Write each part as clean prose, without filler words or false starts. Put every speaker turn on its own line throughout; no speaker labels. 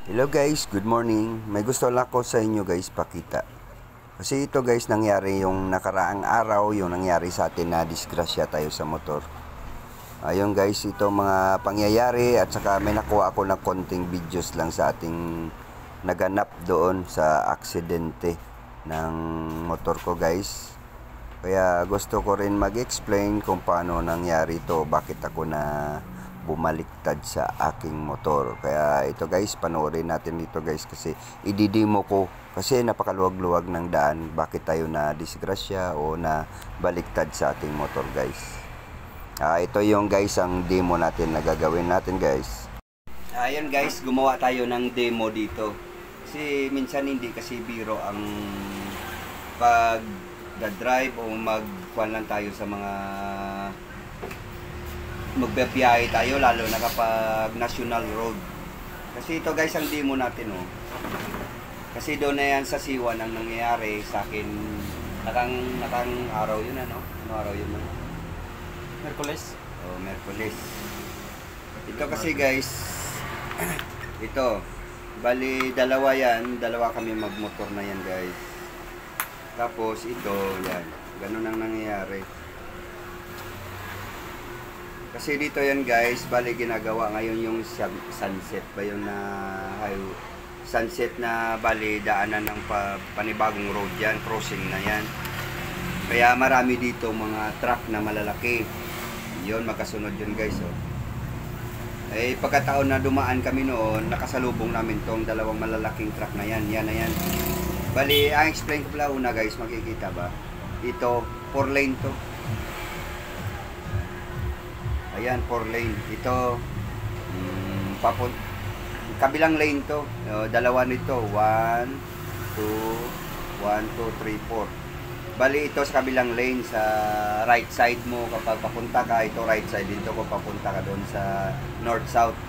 Hello guys, good morning. May gusto lang ko sa inyo guys pakita. Kasi ito guys nangyari yung nakaraang araw, yung nangyari sa atin na disgrasya tayo sa motor. Ayun guys, ito mga pangyayari at saka may nakuha ako ng konting videos lang sa ating naganap doon sa aksidente ng motor ko guys. Kaya gusto ko rin mag-explain kung paano nangyari ito, bakit ako na bumaliktad sa aking motor. Kaya ito guys, panoorin natin dito guys kasi ididemo ko kasi napakaluwag-luwag ng daan bakit tayo na disgrasya o na baliktad sa ating motor guys. Ito yung guys ang demo natin na gagawin natin guys. Ayan guys, gumawa tayo ng demo dito. Kasi minsan hindi kasi biro ang pag-drive o magkuhan lang tayo sa mga magbibiyahe tayo, lalo na kapag national road. Kasi ito guys ang demo natin Kasi doon na yan sa Siwan ang nangyayari sa akin. Nakang araw yun ano araw yun
Merkules?
Oh, Merkules. Ito kasi guys, ito, bali dalawa kami magmotor na yan guys. Tapos ito, yan, ganun ang nangyayari. Kasi dito yan guys, bali ginagawa ngayon yung sunset ba yun na sunset na bali daanan ng panibagong road yan, crossing na yan. Kaya marami dito mga truck na malalaki. Yun, magkasunod yun guys pagkataon na dumaan kami noon, nakasalubong namin tong dalawang malalaking truck na yan. Yan na yan. Bali, ang explain ko pala una guys, makikita ba? Ito, 4 lane to. Ayan, 4 lane. Ito, kabilang lane to. Dalawa nito. 1, 2, 3, 4. Bali, ito sa kabilang lane, sa right side mo. Kapag papunta ka, ito right side. Dito kung papunta ka doon sa north-south.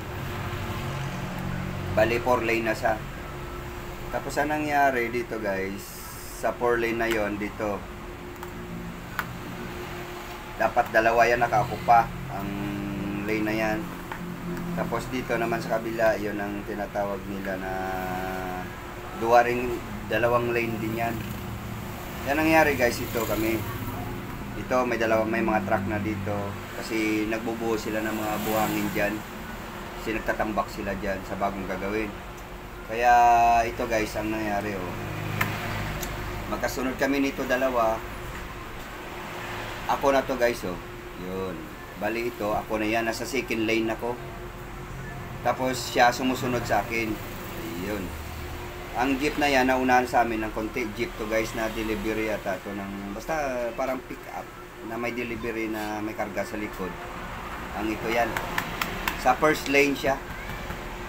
Bali, 4 lane na siya. Tapos, ang nangyari dito guys, sa 4 lane na yon dito, dapat dalawa yan nakakupa ang lane na yan. Tapos dito naman sa kabila, yun ang tinatawag nila na dalawang lane din yan. Yan nangyari guys, ito kami. Ito may mga truck na dito kasi nagbubuo sila ng mga buhangin dyan. Kasi nagtatambak sila dyan sa bagong gagawin. Kaya ito guys ang nangyari magkasunod kami nito dalawa. Ako na to guys yun. Bali ito, ako na yan, nasa second lane ako. Tapos siya sumusunod sa akin. Yun. Ang jeep na yan, naunahan sa amin ng konti. Jeep to guys na delivery ata to ng, basta parang pick up na may delivery na may karga sa likod. Ang ito yan. Sa first lane siya.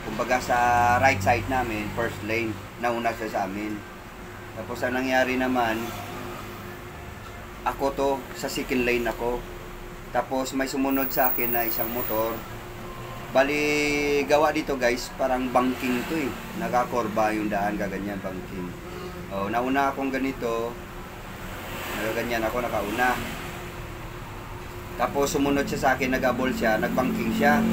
Kumbaga sa right side namin, first lane, nauna siya sa amin. Tapos ang nangyari naman, ako to, sa second lane ako. Tapos may sumunod sa akin na isang motor. Bali, gawa dito guys, parang banking to nakakorba yung daan, gaganyan, banking. Nauna akong ganito. Ganyan ako, nakauna. Tapos sumunod siya sa akin, nag-abol siya, nag-banking siya.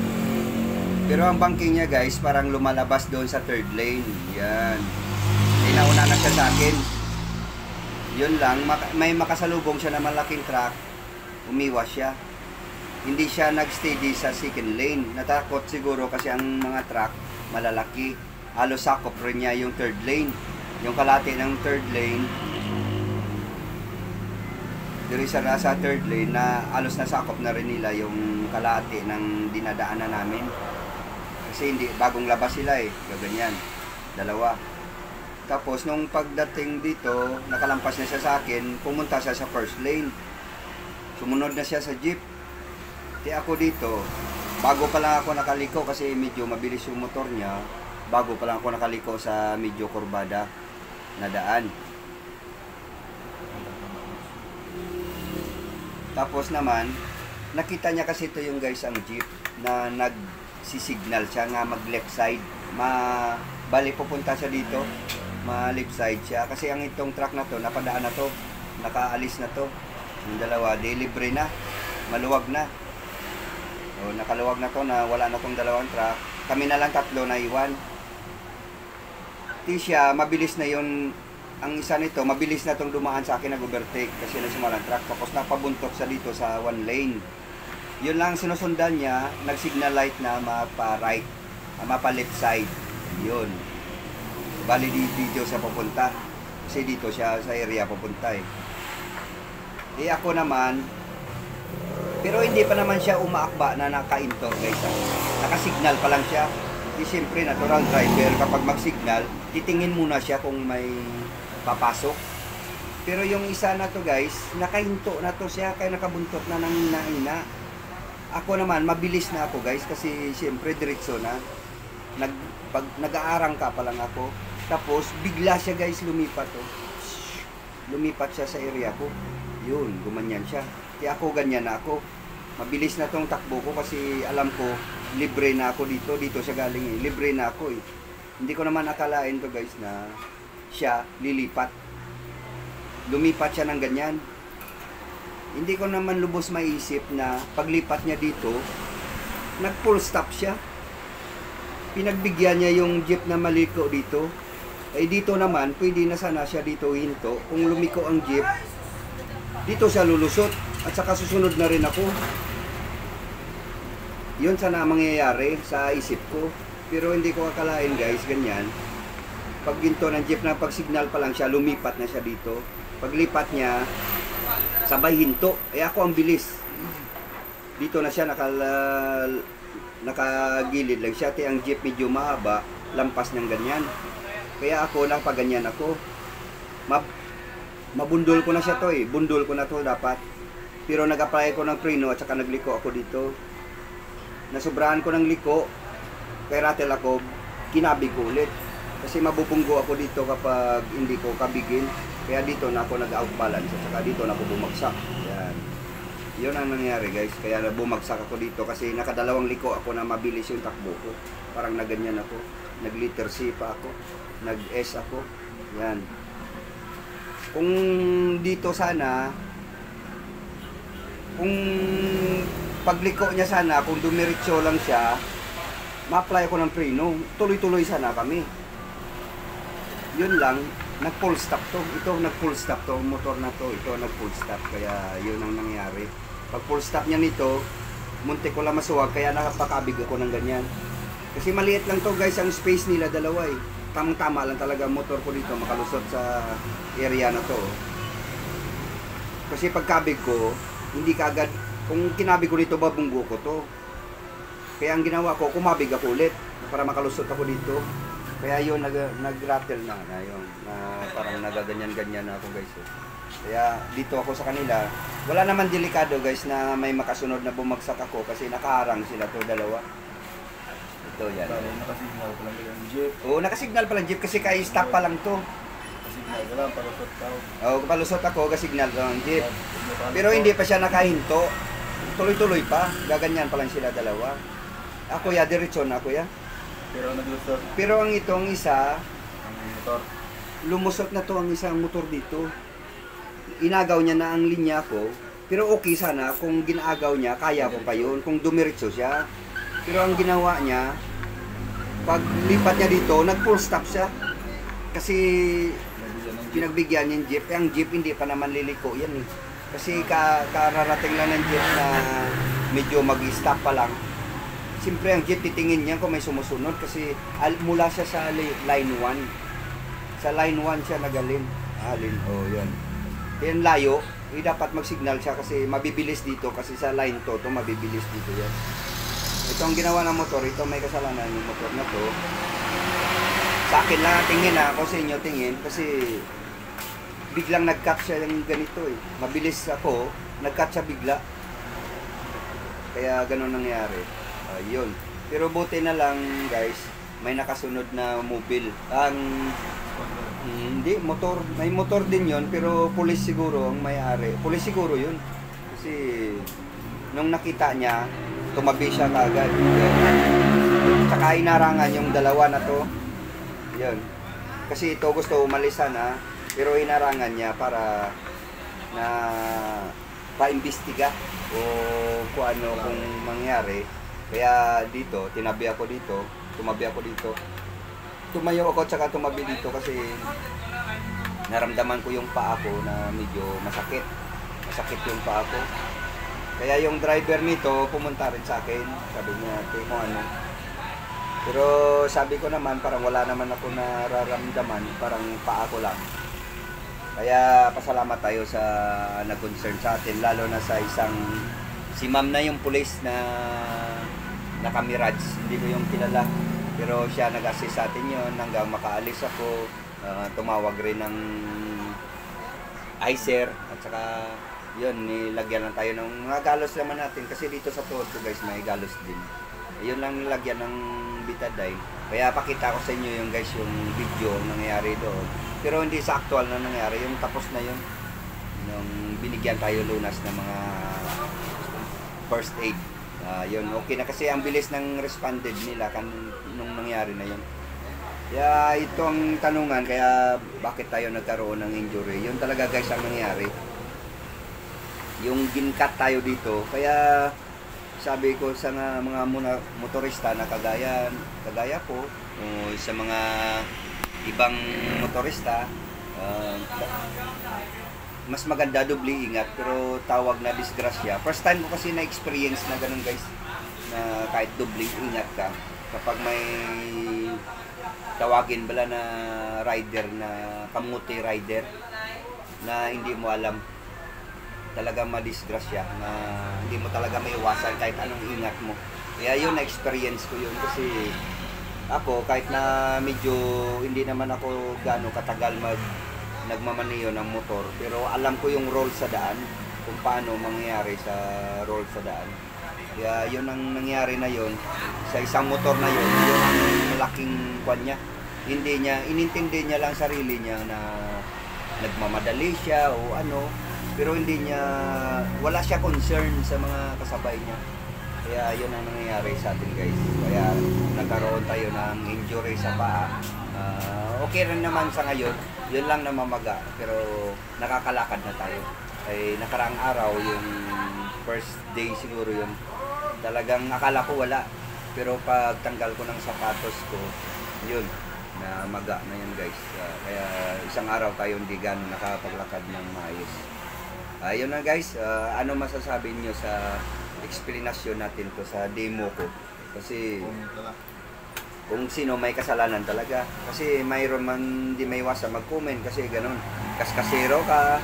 Pero ang banking niya guys, parang lumalabas doon sa third lane. Yan. Nauna na siya sa akin. Yun lang, may makasalubong siya na malaking truck, umiwas siya. Hindi siya nagsteady sa second lane. Natakot siguro kasi ang mga truck malalaki. Halos sakop rin niya yung third lane. Yung kalahati ng third lane, diri siya nasa third lane na halos nasakop na rin nila yung kalahati ng dinadaanan namin. Kasi hindi, bagong labas sila gaganyan. Dalawa. Tapos nung pagdating dito, nakalampas na siya sa akin, pumunta siya sa first lane. Sumunod na siya sa jeep. Ako dito, bago pa lang ako nakaliko kasi medyo mabilis yung motor niya. Bago pa lang ako nakaliko sa medyo kurbada na daan. Tapos naman, nakita niya kasi ito yung guys ang jeep na nagsisignal siya nga mag left side. Bali pupunta siya dito. Ma-left side siya kasi ang itong truck na to napadaan na to, nakaalis na to, yung dalawa delivery na, maluwag na, nakaluwag na to, na wala na tong dalawang truck, kami na lang tatlo na iwan. siya, mabilis na yon. Ang isa nito, mabilis na tong dumaan sa akin, nag-overtake kasi nasumalang truck. Tapos napabuntot sa dito sa one lane. Yun lang sinusundan niya, nag-signal light na mapa-right, mapa-left side. Yun. Bali dito siya papunta. Kasi dito siya sa area papunta eh. Eh ako naman, pero hindi pa naman siya umaakba na naka-intor guys. Naka-signal pa lang siya. Di siyempre natural driver kapag mag-signal, titingin muna siya kung may papasok. Pero yung isa na to guys, nakahinto na to siya kaya nakabuntot na ng hina-hina. Ako naman, mabilis na ako guys kasi siyempre diretso na. Pag nag-aarang ka pa lang ako. Tapos bigla siya guys lumipat to. Lumipat siya sa area ko. Yun, gumanyan siya. Kaya ako ganyan na ako. Mabilis na tong takbo ko kasi alam ko libre na ako dito. Dito siya galing eh. Libre na ako eh. Hindi ko naman akalain to guys na siya lilipat. Lumipat siya ng ganyan. Hindi ko naman lubos maisip na paglipat niya dito, nag full stop siya. Pinagbigyan niya yung jeep na maliko dito. Eh dito naman, pwede na sana siya dito hinto. Kung lumiko ang jeep, dito siya lulusot. At saka susunod na rin ako. Yun sana mangyayari sa isip ko. Pero hindi ko akalain guys, ganyan. Pag ginto ng jeep na pag signal pa lang siya, lumipat na siya dito. Paglipat niya, sabay hinto. Eh ako ang bilis. Dito na siya nakagilid lang siya. Ang jeep medyo mahaba, lampas ng ganyan. Kaya ako lang pag ganyan ako. Mabundol ko na siya to eh. Bundol ko na to dapat. Pero nag-apply ko ng preno at saka nagliko ako dito. Nasubrahan ko ng liko. Kaya ratel ako, kinabig ko ulit. Kasi mabubunggo ako dito kapag hindi ko kabigin. Kaya dito na ako nag-outbalance at saka dito na ako bumagsak. Yan. Yun ang nangyari guys. Kaya bumagsak ako dito kasi nakadalawang liko ako na mabilis yung takbo ko. Parang naganyan ako. Nag-letter C pa ako. Nag-S ako. Yan. Kung dito sana, kung pagliko niya sana, kung dumiretso lang siya, ma-apply ko ng preno. Tuloy-tuloy sana kami. Yun lang. Nag-full stop to. Ito nag-full stop to. Motor na to. Ito nag-full stop. Kaya yun ang nangyari. Pag full stop niya nito, muntik ko lang masuwag. Kaya nakapakabig ako ng ganyan. Kasi maliit lang to guys. Ang space nila dalawa eh. Tamang-tama lang talaga motor ko dito. Makalusot sa area na to. Kasi pagkabig ko, hindi kaagad. Kung kinabig ko dito, babunggo ko to. Kaya ang ginawa ko, kumabig ako ulit. Para makalusot ako dito. Kaya yun, nag-rattle na yun, na parang nagaganyan-ganyan na ako guys. Kaya dito ako sa kanila, wala naman delikado guys na may makasunod na bumagsak ako kasi nakaharang sila to dalawa. Ito yan.
Nakasignal pa lang yung jeep.
Oo, nakasignal pa lang jeep kasi kaya stop pa lang to.
Nakasignal ka lang, palusot ka.
Oo, palusot ako, kasignal pa lang jeep. Pero hindi pa siya nakahinto. Tuloy-tuloy pa, gaganyan pa lang sila dalawa. Ako ya, diretso na ako ya.
Pero naglusot
Pero ang itong isa,
ang motor.
lumusot na to ang isang motor dito. Inagaw niya na ang linya ko. Pero okay sana kung ginagaw niya, kaya ko pa yun. Kung dumiretso siya. Pero ang ginawa niya, pag lipat niya dito, nag-full stop siya. Kasi pinagbigyan niya yung jeep. Ang jeep hindi pa naman liliko yan eh. Kasi kararating lang ng jeep na medyo mag-stop pa lang. Siyempre ang jeep titingin niya kung may sumusunod kasi mula siya sa line 1. Sa line 1 siya nagalin. Oh, yan. Yan layo, dapat mag-signal siya kasi mabibilis dito kasi sa line to mabibilis dito yan. Ito ang ginawa ng motor, ito may kasalanan yung motor na to. Sa akin lang tingin ako, sa inyo tingin kasi biglang nag-cut siya yung ganito eh. Mabilis ako, nag-cut siya bigla. Kaya ganun nangyari. Yun. Pero buti na lang guys, may nakasunod na mobile. Hindi, motor. May motor din yon pero pulis siguro ang may-ari. Pulis siguro yun. Kasi nung nakita niya, tumabi siya kaagad. Tsaka inarangan yung dalawa na to. Yun. Kasi ito gusto umalis sana, pero inarangan niya para na pa-imbestiga o kung ano kung mangyari. Kaya dito, tumabi ako dito. tumayo ako tsaka tumabi dito kasi naramdaman ko yung paa ko na medyo masakit. Masakit yung paa ko. Kaya yung driver nito pumunta rin sa akin. Sabi niya, mo ano. Pero sabi ko naman, parang wala naman ako nararamdaman. Parang paa ko lang. Kaya pasalamat tayo sa nag-concern sa atin. Lalo na sa isang, si ma'am na yung police na naka-Mirage. Hindi ko yung kilala. Pero siya nag-assist sa atin yun hanggang makaalis ako. Tumawag rin ng ICER at saka yun, nilagyan lang tayo ng mga galos naman natin kasi dito sa tuhod ko guys may galos din. Yun lang nilagyan ng betadine. Kaya pakita ko sa inyo yung guys yung video nangyayari doon. Pero hindi sa actual na nangyari, yung tapos na yun. Nung binigyan tayo lunas ng mga first aid. Yun, okay na kasi ang bilis ng responded nila nung nangyari na yun. Kaya ito ang tanungan, kaya bakit tayo nagkaroon ng injury? Yun talaga guys ang nangyari. Yung ginkat tayo dito, kaya sabi ko sa mga motorista na kagaya ko, o sa mga ibang motorista, mas maganda doble ingat, pero tawag na disgrasya. First time ko kasi na-experience na ganun guys, na kahit doble ingat ka, kapag may tawagin bala na rider na kamuti rider na hindi mo alam, talaga madisgrasya na hindi mo talaga maiwasan kahit anong ingat mo. Kaya yun, na-experience ko yun kasi ako kahit na medyo hindi naman ako gaano katagal nagmamaniyo ng motor, pero alam ko yung roll sa daan, kung paano mangyayari sa roll sa daan. Kaya yun ang nangyari na yun sa isang motor na yun, yun ang malaking kwan niya. Inintindi niya lang sarili niya na nagmamadali siya o ano, pero hindi niya, wala siya concern sa mga kasabay niya. Kaya yun ang nangyayari sa atin guys. Kaya nagkaroon tayo ng injury sa paa. Okay rin naman sa ngayon, yun lang namamaga, pero nakakalakad na tayo. Ay nakaraang araw, yung first day siguro yun, talagang akala ko wala, pero pag tanggal ko ng sapatos ko, yun, na maga na yan guys. Kaya isang araw tayo hindi gano'n nakapaglakad ng maayos. Yun na guys, ano masasabi niyo sa explanation natin to sa demo ko? Kasi kung sino may kasalanan talaga. Kasi mayroon man di may iwasan mag-comment kasi ganun. Kaskasero ka,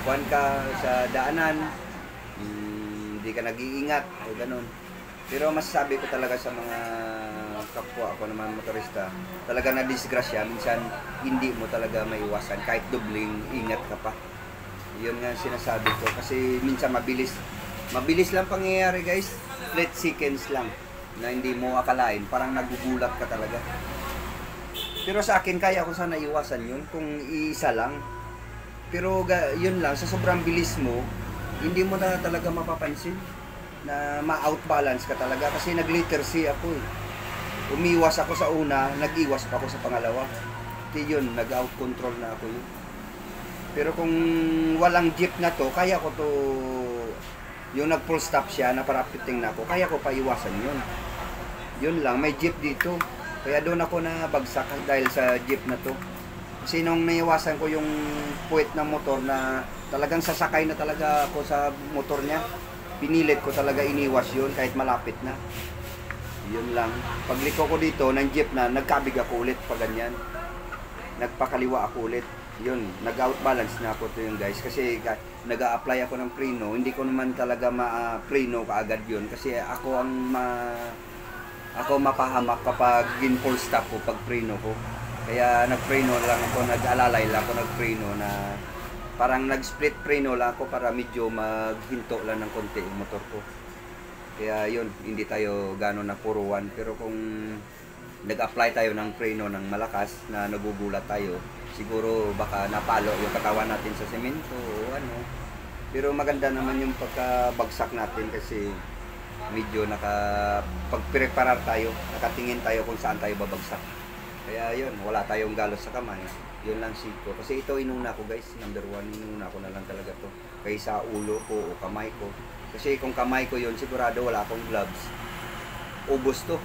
kuwan ka sa daanan, hindi ka nag-iingat o ganun. Pero masasabi ko talaga sa mga kapwa ko naman motorista, talaga na disgrasya, minsan hindi mo talaga maiwasan kahit dobling ingat ka pa. Yun nga sinasabi ko kasi minsan mabilis lang pangyayari guys, split seconds lang na hindi mo akalain, parang nagugulat ka talaga. Pero sa akin kaya ko sana iwasan yun kung iisa lang, pero yun lang, sa sobrang bilis mo hindi mo na talaga mapapansin na ma-outbalance ka talaga kasi nag-letter C ako eh. Umiwas ako sa una, nag-iwas pa ako sa pangalawa. Kasi yun, nag-out control na ako yun. Pero kung walang jeep na to, kaya ko to, yung nag-full stop siya, na parapiting na ako, kaya ko pa iwasan yun. Yun lang, may jeep dito. Kaya doon ako na bagsak dahil sa jeep na to. Kasi nung naiwasan ko yung puwet ng motor na talagang sasakay na talaga ako sa motor niya, pinilit ko talaga iniwas yun kahit malapit na. Yun lang. Pagliko ko dito ng jeep na, nagkabig ako ulit pa ganyan. Nagpakaliwa ako ulit. Yun, nag-outbalance na ako to yung guys. Kasi nag-a-apply ako ng preno. Hindi ko naman talaga ma-preno kaagad yun. Kasi ako mapahamak kapag in-full stop ko pag preno ko. Kaya nag-preno lang ako, nag-alalay lang ako nag-preno na parang nag-split preno lang ako para medyo maghinto lang ng konti yung motor ko. Kaya yun, hindi tayo gano'n na puro one. Pero kung nag-apply tayo ng preno ng malakas na nagugulat tayo, siguro baka napalo yung katawan natin sa semento o ano. Pero maganda naman yung pagkabagsak natin kasi medyo pag-preparar tayo, nakatingin tayo kung saan tayo babagsak. Kaya yun, wala tayong galos sa kamay. Yun lang siko. Kasi ito inuna ko guys, number 1, inuna ko na lang talaga to. Kaysa ulo ko o kamay ko. Kasi kung kamay ko yun, sigurado wala akong gloves. Ubos to.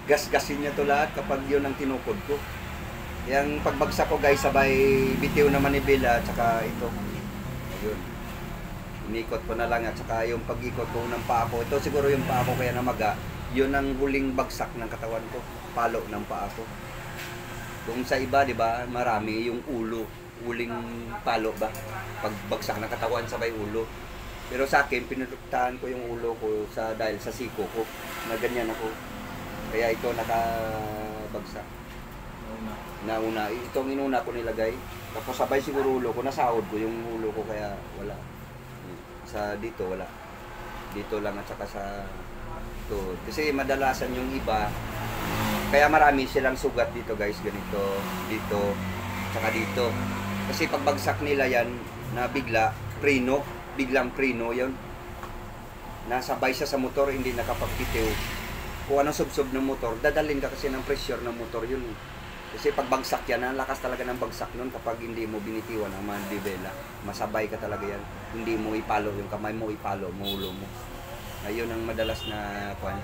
gas-gasin niya to lahat kapag yun ang tinukod ko. Yung pagbagsak ko guys, sabay bitiw na manibela at saka ito. Ayun. Inikot ko na lang at saka yung pag-ikot ko ng paa ko. Ito siguro yung paa ko kaya namaga. Yun ang huling bagsak ng katawan ko. Palo ng paa ko. Kung sa iba, di ba, marami yung ulo. Huling palo ba? Pagbagsak ng katawan, sabay ulo. Pero sa akin, pinuluktahan ko yung ulo ko dahil sa siko ko. Na ganyan ako. Kaya ito nakabagsak. Nauna. Itong inuna ko nilagay. Tapos sabay siguro ulo ko. Nasahod ko yung ulo ko kaya wala. Sa dito wala. Dito lang at saka sa to. Kasi madalasan yung iba. Kaya marami silang sugat dito guys. Ganito. Dito. Tsaka dito. Kasi pagbagsak nila yan na biglang preno yun. Nasabay siya sa motor, hindi nakapagpitiw. Kung anong subsob ng motor, dadalhin ka kasi ng pressure ng motor yun. Kasi pagbagsak yan, ang lakas talaga ng bagsak nun kapag hindi mo binitiwan ang manibela. Masabay ka talaga yan. Hindi mo ipalo yung kamay mo, ipalo mo ulo mo. Ayun ang madalas na kwan.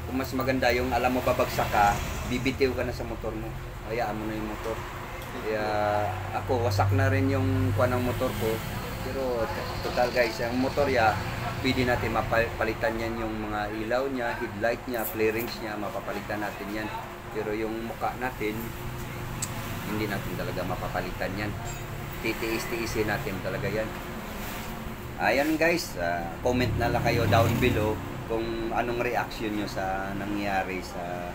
Kung mas maganda yung alam mo babagsak ka, bibitiw ka na sa motor mo. Hayaan mo na yung motor. Kaya ako, wasak na rin yung kwan ng motor ko. Pero total guys, ang motor ya, pwede natin mapalitan yan yung mga ilaw niya, headlight niya, flarings niya, mapapalitan natin yan. Pero yung mukha natin, hindi natin talaga mapapalitan yan. Titiis-tiisin natin talaga yan. Ayan guys, comment na lang kayo down below kung anong reaction nyo sa nangyari sa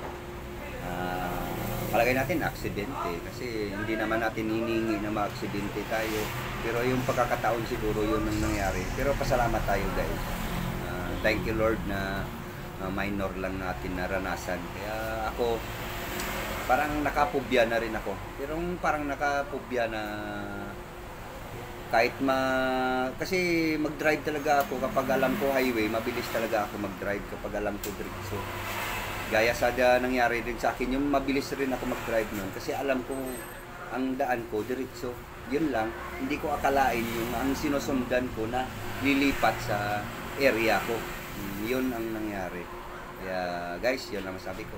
palagay natin aksidente. Kasi hindi naman natin hiningi na ma-aksidente tayo. Pero yung pagkakataon siguro yun ang nangyari. Pero pasalamat tayo guys. Thank you Lord na minor lang natin naranasan. Kaya ako, parang nakapubya na rin ako. Pero parang nakapubya na kahit kasi mag-drive talaga ako kapag alam ko highway, mabilis talaga ako mag-drive kapag alam ko diretso. Gaya sa nangyari rin sa akin, yung mabilis rin ako mag-drive nun kasi alam ko ang daan ko diretso. Yun lang, hindi ko akalain yung ang sinusundan ko na lilipat sa area ko. Yun ang nangyari. Kaya guys, yun lang masabi ko.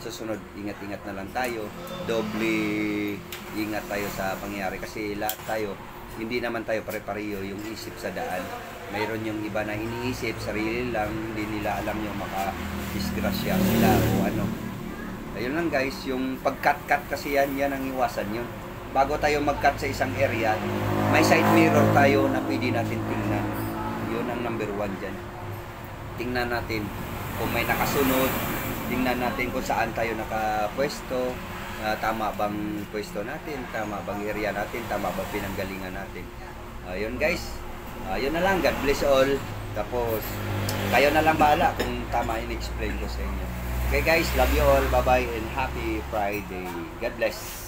Susunod, ingat-ingat na lang tayo. Doble ingat tayo sa pangyayari kasi lahat tayo, hindi naman tayo pare-pareho yung isip sa daan. Mayroon yung iba na iniisip, sarili lang, hindi nila alam yung maka-disgrasya sila o ano. Ayun lang guys, yung pag-cut-cut kasi yan ang iwasan yun. Bago tayo mag-cut sa isang area, may side mirror tayo na pwede natin tingnan. Yun ang number 1 dyan. Tingnan natin kung may nakasunod, tingnan natin kung saan tayo nakapwesto, tama bang pwesto natin, tama bang area natin, tama bang pinanggalingan natin. Yun guys, yun na lang, God bless all. Tapos, kayo na lang bahala kung tama in-explain ko sa inyo. Okay guys, love you all, bye bye and happy Friday. God bless.